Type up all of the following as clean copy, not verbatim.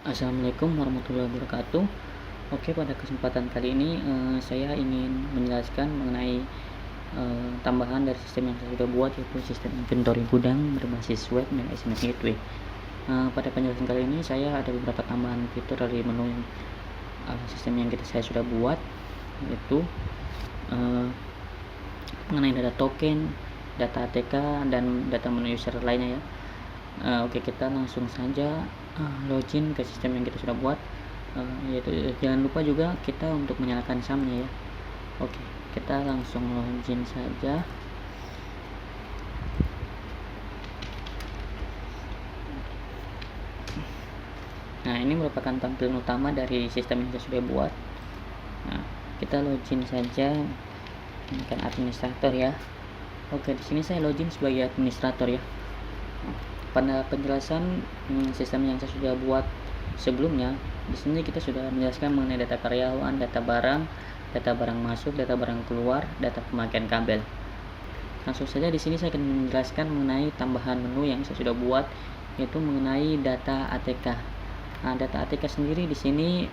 Assalamualaikum warahmatullahi wabarakatuh. Oke, pada kesempatan kali ini saya ingin menjelaskan mengenai tambahan dari sistem yang saya sudah buat, yaitu sistem inventory gudang berbasis web dan SMS Gateway. Pada penjelasan kali ini saya ada beberapa tambahan fitur dari menu sistem yang saya sudah buat, yaitu uh, mengenai data token, data ATK, dan data menu user lainnya ya. Oke, kita langsung saja login ke sistem yang kita sudah buat. Yaitu jangan lupa juga kita untuk menyalakan SAM-nya ya. Oke, kita langsung login saja. Nah, ini merupakan tampilan utama dari sistem yang saya sudah buat. Nah, kita login saja dengan administrator ya. Oke, di sini saya login sebagai administrator ya. Pada penjelasan sistem yang saya sudah buat sebelumnya, di sini kita sudah menjelaskan mengenai data karyawan, data barang masuk, data barang keluar, data pemakaian kabel. Langsung saja di sini saya akan menjelaskan mengenai tambahan menu yang saya sudah buat, yaitu mengenai data ATK. Nah, data ATK sendiri di sini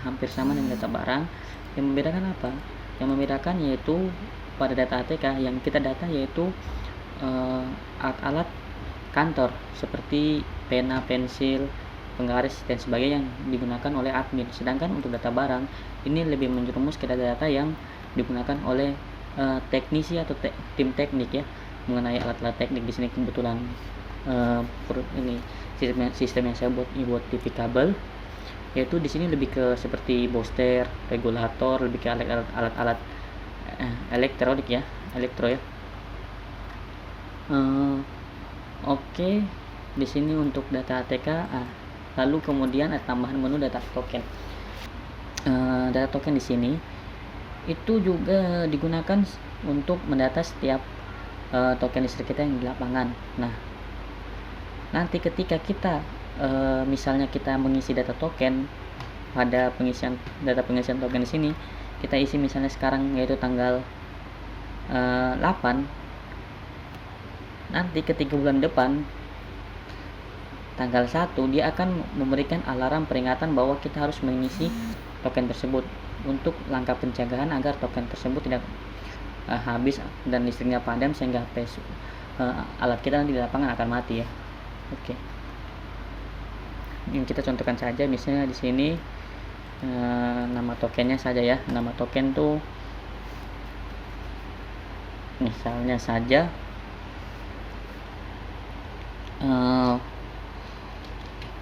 hampir sama dengan data barang. Yang membedakan apa? Yang membedakan yaitu pada data ATK yang kita data yaitu alat-alat kantor seperti pena, pensil, penggaris dan sebagainya yang digunakan oleh admin. Sedangkan untuk data barang ini lebih menjerumus ke data-data yang digunakan oleh teknisi atau tim teknik ya, mengenai alat-alat teknik. Di sini kebetulan ini sistem yang saya buat TV kabel, yaitu di sini lebih ke seperti booster, regulator, lebih ke alat-alat elektronik ya, elektro ya. Oke, di sini untuk data ATK. Lalu kemudian ada tambahan menu data token. Data token di sini itu juga digunakan untuk mendata setiap token listrik kita yang di lapangan. Nah, nanti ketika kita misalnya kita mengisi data token pada data pengisian token di sini, kita isi misalnya sekarang yaitu tanggal 8. Nanti ketika bulan depan tanggal 1 dia akan memberikan alarm peringatan bahwa kita harus mengisi token tersebut untuk langkah pencegahan agar token tersebut tidak habis dan listriknya padam sehingga alat kita nanti di lapangan akan mati ya. Oke. Ini kita contohkan saja misalnya di sini nama tokennya saja ya. Nama token tuh misalnya saja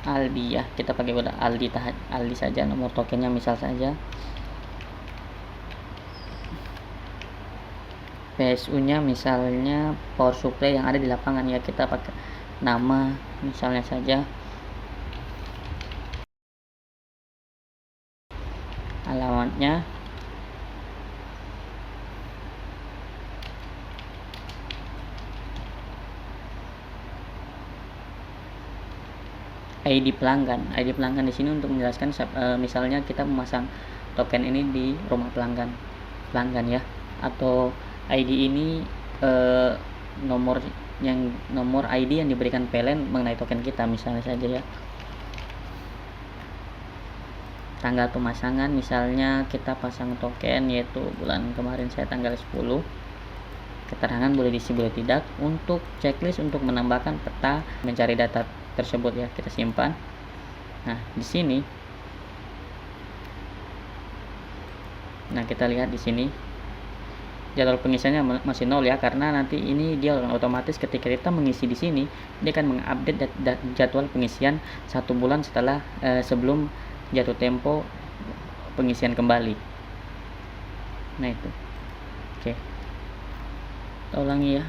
Aldi ya, kita pakai udah Aldi saja. Nomor tokennya misal saja PSU nya misalnya power supply yang ada di lapangan ya, kita pakai nama misalnya saja alamatnya ID pelanggan di sini untuk menjelaskan misalnya kita memasang token ini di rumah pelanggan ya, atau ID ini nomor ID yang diberikan PLN mengenai token kita misalnya saja ya. Tanggal pemasangan misalnya kita pasang token yaitu bulan kemarin saya tanggal 10. Keterangan boleh diisi boleh tidak. Untuk checklist untuk menambahkan peta mencari data tersebut ya, kita simpan. Nah, di sini kita lihat di sini jadwal pengisiannya masih 0 ya, karena nanti ini dia otomatis ketika kita mengisi di sini dia akan mengupdate jadwal pengisian 1 bulan setelah sebelum jatuh tempo pengisian kembali. Nah itu. Oke. Kita ulangi ya.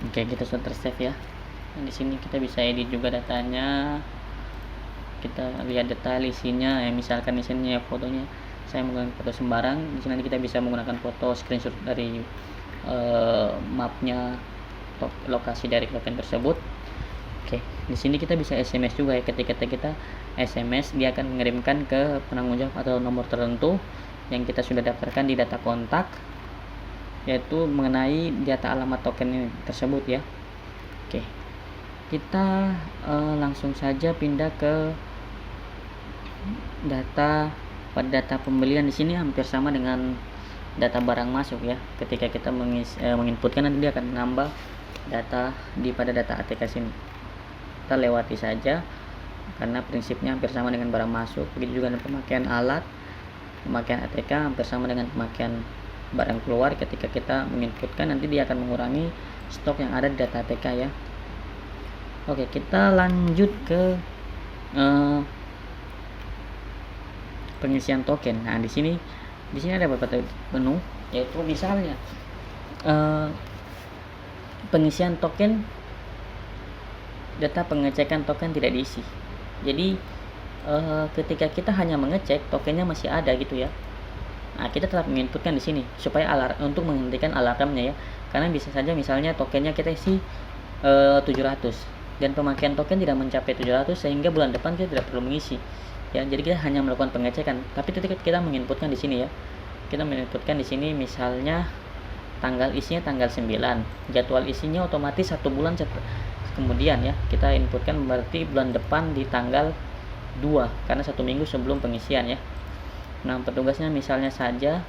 Oke, kita sudah tersave ya. Nah, di sini kita bisa edit juga datanya, kita lihat detail isinya ya. Misalkan di sini ya fotonya saya menggunakan foto sembarang, di sini kita bisa menggunakan foto screenshot dari mapnya lokasi dari token tersebut. Oke, di sini kita bisa SMS juga ya. Ketika kita SMS, dia akan mengirimkan ke penanggung jawab atau nomor tertentu yang kita sudah daftarkan di data kontak, yaitu mengenai data alamat token ini tersebut ya. Oke, kita langsung saja pindah ke pada data pembelian. Di sini hampir sama dengan data barang masuk ya. Ketika kita menginputkan, nanti dia akan menambah data pada data ATK sini. Kita lewati saja karena prinsipnya hampir sama dengan barang masuk. Begitu juga dengan pemakaian alat, pemakaian ATK hampir sama dengan pemakaian barang keluar. Ketika kita menginputkan, nanti dia akan mengurangi stok yang ada di data ATK ya. Oke, kita lanjut ke pengisian token. Nah, di sini ada beberapa menu, yaitu misalnya pengisian token, data pengecekan token tidak diisi. Jadi ketika kita hanya mengecek, tokennya masih ada gitu ya. Nah, kita tetap menginputkan di sini supaya untuk menghentikan alarmnya ya. Karena bisa saja misalnya tokennya kita isi 700 dan pemakaian token tidak mencapai 700 sehingga bulan depan kita tidak perlu mengisi. Ya, jadi kita hanya melakukan pengecekan. Tapi ketika kita menginputkan di sini ya. Kita menginputkan di sini misalnya tanggal isinya tanggal 9. Jadwal isinya otomatis 1 bulan kemudian ya. Kita inputkan berarti bulan depan di tanggal 2 karena 1 minggu sebelum pengisian ya. Nah, petugasnya misalnya saja.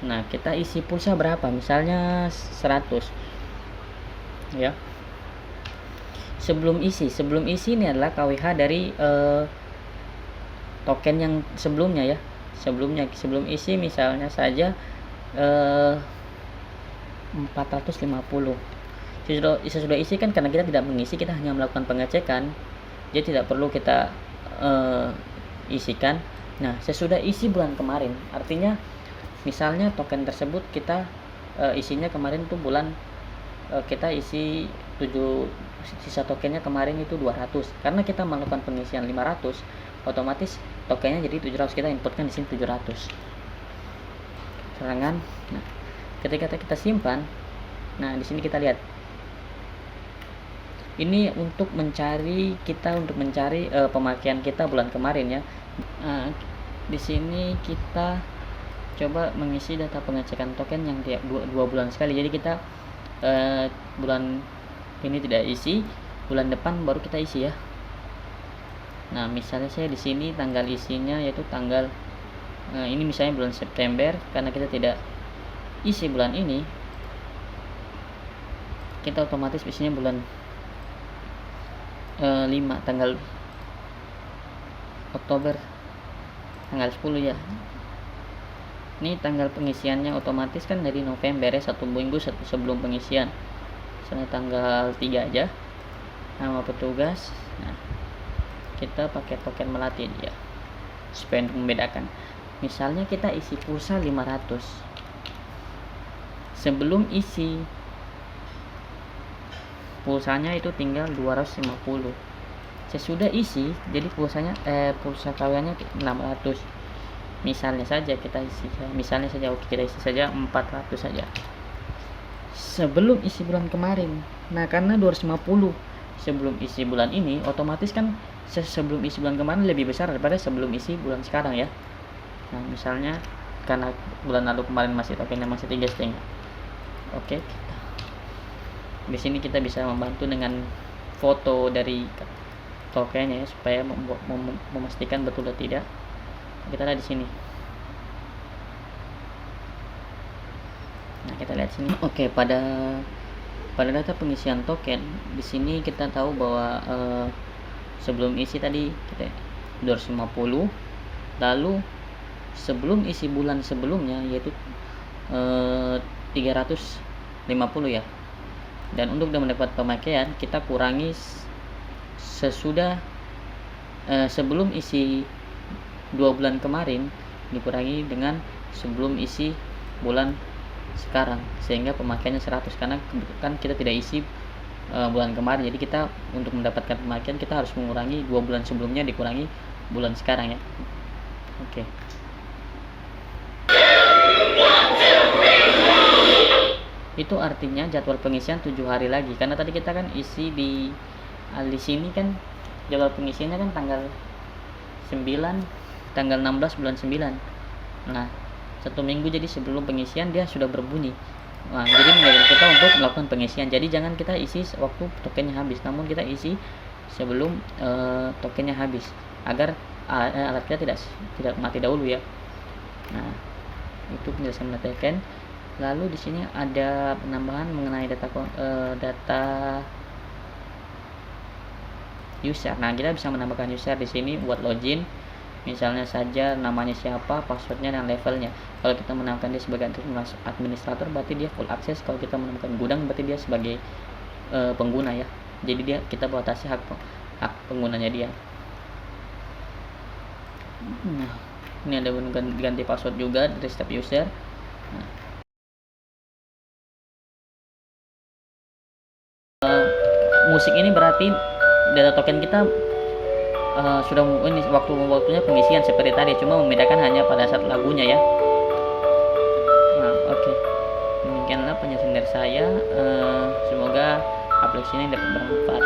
Nah, kita isi pulsa berapa? Misalnya 100. Ya. Sebelum isi ini adalah KWH dari token yang sebelumnya ya. Sebelum isi misalnya saja 450. Sesudah isi kan, karena kita tidak mengisi, kita hanya melakukan pengecekan, jadi tidak perlu kita isikan. Nah, sesudah isi bulan kemarin, artinya misalnya token tersebut kita isinya kemarin tuh bulan kita isi sisa tokennya kemarin itu 200. Karena kita melakukan pengisian 500, otomatis tokennya jadi 700. Kita inputkan di sini 700. Serangan. Nah, ketika kita simpan, nah di sini kita lihat. Ini untuk mencari pemakaian kita bulan kemarin ya. Nah, di sini kita coba mengisi data pengecekan token yang tiap 2 bulan sekali. Jadi kita bulan ini tidak isi, bulan depan baru kita isi ya. Nah, misalnya saya di sini tanggal isinya yaitu tanggal ini misalnya bulan September, karena kita tidak isi bulan ini, kita otomatis isinya bulan 5 tanggal Oktober tanggal 10 ya. Ini tanggal pengisiannya otomatis kan dari November ya, 1 minggu sebelum pengisian. Misalnya tanggal 3 aja. Nama petugas. Nah, kita pakai token melati dia supaya untuk membedakan. Misalnya kita isi pulsa 500. Sebelum isi pulsanya itu tinggal 250. Sesudah isi jadi pulsa KW-nya 600. Misalnya saja kita isi kita isi saja 400 saja sebelum isi bulan kemarin. Nah, karena 250 sebelum isi bulan ini, otomatis kan sebelum isi bulan kemarin lebih besar daripada sebelum isi bulan sekarang ya. Nah, misalnya karena bulan lalu kemarin tokennya masih 3,5. Oke, di sini kita bisa membantu dengan foto dari tokennya ya, supaya memastikan betul atau tidak. Kita lihat di sini. Nah, kita lihat sini. Oke, pada data pengisian token di sini kita tahu bahwa sebelum isi tadi kita 250, lalu sebelum isi bulan sebelumnya yaitu 350 ya. Dan untuk mendapat pemakaian kita kurangi sesudah sebelum isi 2 bulan kemarin dikurangi dengan sebelum isi bulan sekarang, sehingga pemakaiannya 100 karena kan kita tidak isi bulan kemarin. Jadi kita untuk mendapatkan pemakaian kita harus mengurangi 2 bulan sebelumnya dikurangi bulan sekarang ya. Oke. Itu artinya jadwal pengisian 7 hari lagi, karena tadi kita kan isi di sini kan jadwal pengisiannya kan tanggal 9, tanggal 16 bulan 9. Nah, 1 minggu jadi sebelum pengisian dia sudah berbunyi. Nah, jadi mengajarkan kita untuk melakukan pengisian. Jadi jangan kita isi waktu tokennya habis, namun kita isi sebelum tokennya habis agar alat kita tidak mati dahulu ya. Nah, itu penjelasan token. Lalu di sini ada penambahan mengenai data user. Nah, kita bisa menambahkan user di sini buat login. Misalnya saja namanya siapa, passwordnya, dan levelnya. Kalau kita menambahkan dia sebagai administrator, berarti dia full akses. Kalau kita menambahkan gudang, berarti dia sebagai pengguna ya. Jadi kita batasi hak penggunanya dia. Nah, ini ada ganti password juga dari setiap user. Nah, musik ini berarti data token kita sudah ini waktunya pengisian seperti tadi, cuma membedakan hanya pada saat lagunya ya. Nah, oke. Demikianlah penjelasan dari saya. Semoga aplikasi ini dapat bermanfaat.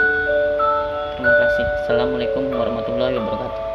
Terima kasih. Assalamualaikum warahmatullahi wabarakatuh.